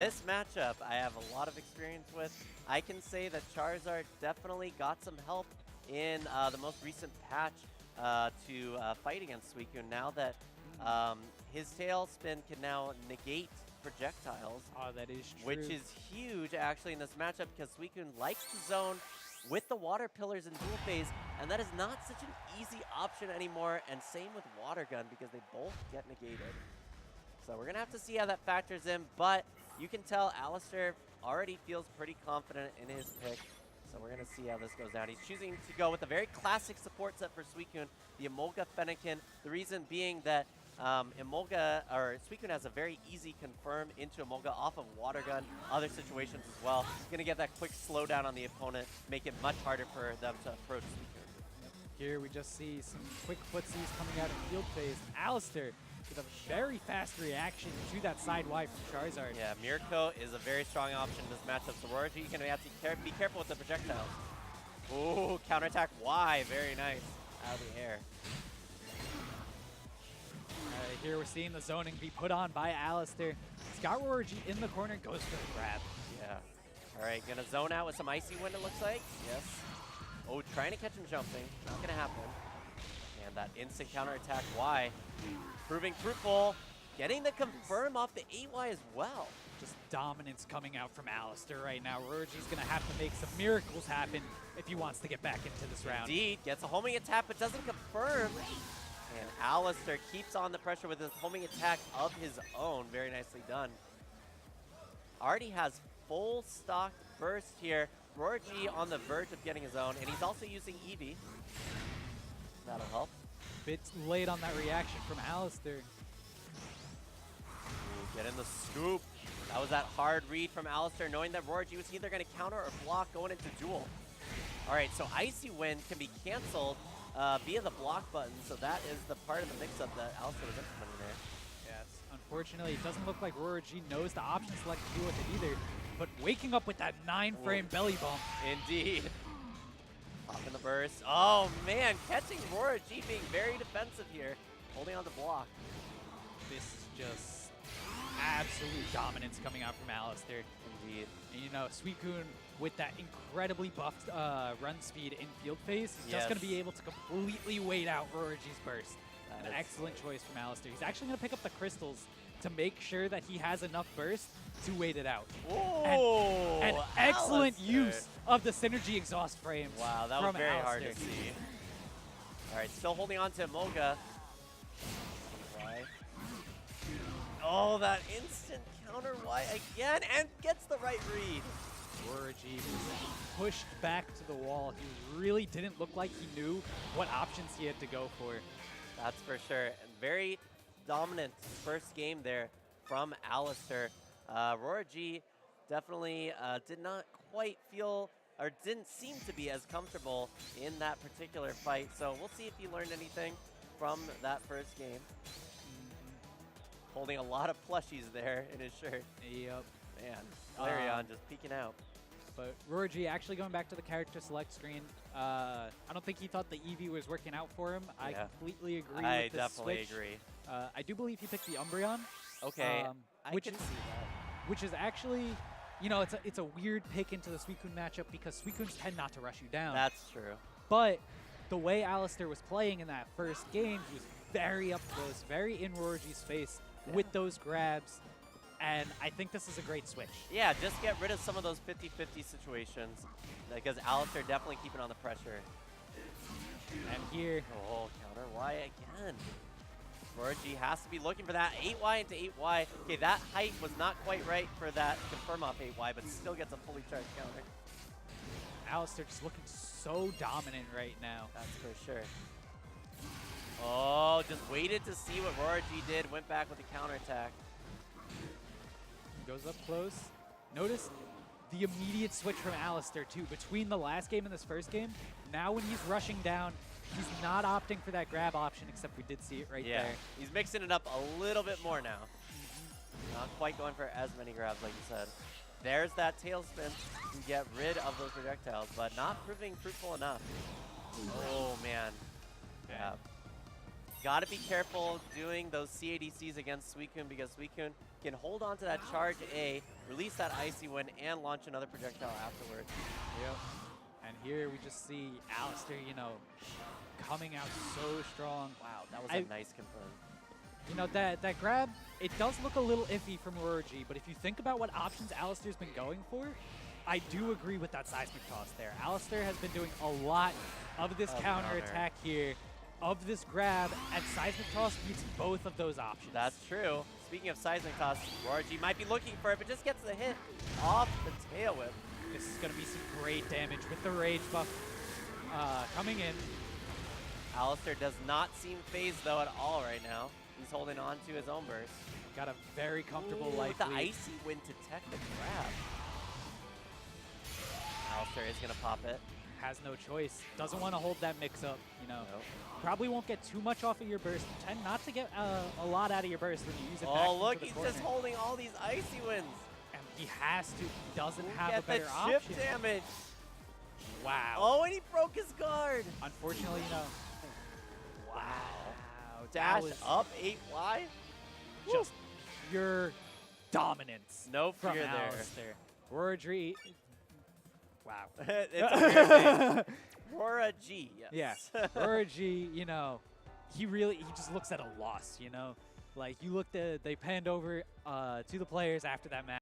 This matchup I have a lot of experience with. I can say that Charizard definitely got some help in the most recent patch to fight against Suicune. Now that his tail spin can now negate projectiles. Oh, that is true. Which is huge actually in this matchup because Suicune likes to zone with the water pillars in dual phase, and that is not such an easy option anymore, and same with Water Gun because they both get negated. So we're going to have to see how that factors in, but you can tell ALLISTER already feels pretty confident in his pick. So we're going to see how this goes down. He's choosing to go with a very classic support set for Suicune, the Emolga Fennekin. The reason being that Suicune has a very easy confirm into Emolga off of Water Gun, other situations as well. Going to get that quick slowdown on the opponent, make it much harder for them to approach Suicune. Here we just see some quick footsies coming out in field phase. ALLISTER with a very fast reaction to that side Y from Charizard. Yeah, Mirko is a very strong option in this matchup, so RoaraG going to have to be careful with the projectiles. Ooh, counterattack Y, very nice, out of the air. Here we're seeing the zoning be put on by ALLISTER. He's got RoaraG in the corner, goes for the grab. Yeah. All right, going to zone out with some Icy Wind, it looks like. Yes. Oh, trying to catch him jumping. Not going to happen. And that instant counterattack Y. Proving fruitful. Getting the confirm off the 8Y as well. Just dominance coming out from ALLISTER right now. RoaraG's going to have to make some miracles happen if he wants to get back into this round. Indeed. Gets a homing attack, but doesn't confirm. And ALLISTER keeps on the pressure with his homing attack of his own. Very nicely done. Already has full stock burst here. RoaraG on the verge of getting his own, and he's also using Eevee. That'll help. Bit late on that reaction from ALLISTER. Get in the scoop. That was that hard read from ALLISTER, knowing that RoaraG was either going to counter or block going into duel. All right, so Icy Wind can be canceled via the block button, so that is the part of the mix-up that ALLISTER was implementing there. Yes, unfortunately, it doesn't look like RoaraG knows the option select to do with it either, but waking up with that 9-frame belly bump. Indeed. Popping the burst. Oh, man, catching RoaraG being very defensive here, holding on to block. This is just absolute dominance coming out from ALLISTER. Indeed. And you know, Suicune with that incredibly buffed run speed in field phase, he's just going to be able to completely wait out RoaraG's burst. An excellent choice from ALLISTER. He's actually going to pick up the crystals to make sure that he has enough burst to wait it out. Oh, and excellent use of the synergy exhaust frames. Wow, that was very hard ALLISTER. to see. All right, still holding on to Emolga. Oh, that instant counter Y again, and gets the right read. RoaraG was pushed back to the wall. He really didn't look like he knew what options he had to go for. That's for sure. And very dominant first game there from ALLISTER. RoaraG definitely did not quite feel, or didn't seem to be as comfortable in that particular fight. So we'll see if he learned anything from that first game. Holding a lot of plushies there in his shirt. Yep. Man, Flareon just peeking out. But RoaraG actually going back to the character select screen. I don't think he thought the Eevee was working out for him. Yeah. I completely agree with this I definitely switch. agree. I do believe he picked the Umbreon. Okay, I can see that. Which is actually, you know, it's a weird pick into the Suicune matchup because Suicunes tend not to rush you down. That's true. But the way ALLISTER was playing in that first game, he was very up close, very in RoaraG's face with those grabs. And I think this is a great switch. Yeah, just get rid of some of those 50-50 situations because ALLISTER definitely keeping on the pressure. And here, oh, counter Y again. RoaraG has to be looking for that 8Y into 8Y. Okay, that height was not quite right for that confirm off 8Y, but still gets a fully charged counter. ALLISTER just looking so dominant right now. That's for sure. Oh, just waited to see what RoaraG did, went back with the counterattack. Goes up close. Notice the immediate switch from ALLISTER too. Between the last game and this first game, now when he's rushing down, he's not opting for that grab option, except we did see it right there. He's mixing it up a little bit more now. Not quite going for as many grabs like you said. There's that tailspin to get rid of those projectiles, but not proving fruitful enough. Oh, man. Yeah. Gotta be careful doing those CADCs against Suicune because Suicune can hold on to that charge A, release that Icy Wind, and launch another projectile afterwards. Yep. And here we just see ALLISTER, you know, coming out so strong. Wow, that was a nice confirm. You know, that grab, it does look a little iffy from RoaraG, but if you think about what options ALLISTER's been going for, I do agree with that seismic toss there. ALLISTER has been doing a lot of this counter attack here, of this grab, and seismic toss beats both of those options. That's true. Speaking of seismic toss, RoaraG might be looking for it, but just gets the hit off the tail whip. This is going to be some great damage with the rage buff coming in. ALLISTER does not seem phased though at all right now. He's holding on to his own burst. Got a very comfortable life with the lead. Icy Wind to tech the grab. ALLISTER is going to pop it. Has no choice. Doesn't want to hold that mix up, you know. Nope. Probably won't get too much off of your burst. Tend not to get a lot out of your burst when you use it back into look, the he's corner. just holding all these Icy Winds. And he has to. He doesn't have Get a better the chip option. damage. Wow. Oh, and he broke his guard. Unfortunately, you know. Wow. That Dash was up 8Y. just pure dominance. No from fear there. ALLISTER. RoaraG. Wow. It's a weird name. RoaraG, yes. Yeah. RoaraG, you know, he just looks at a loss, you know. Like, you looked at, they panned over to the players after that match.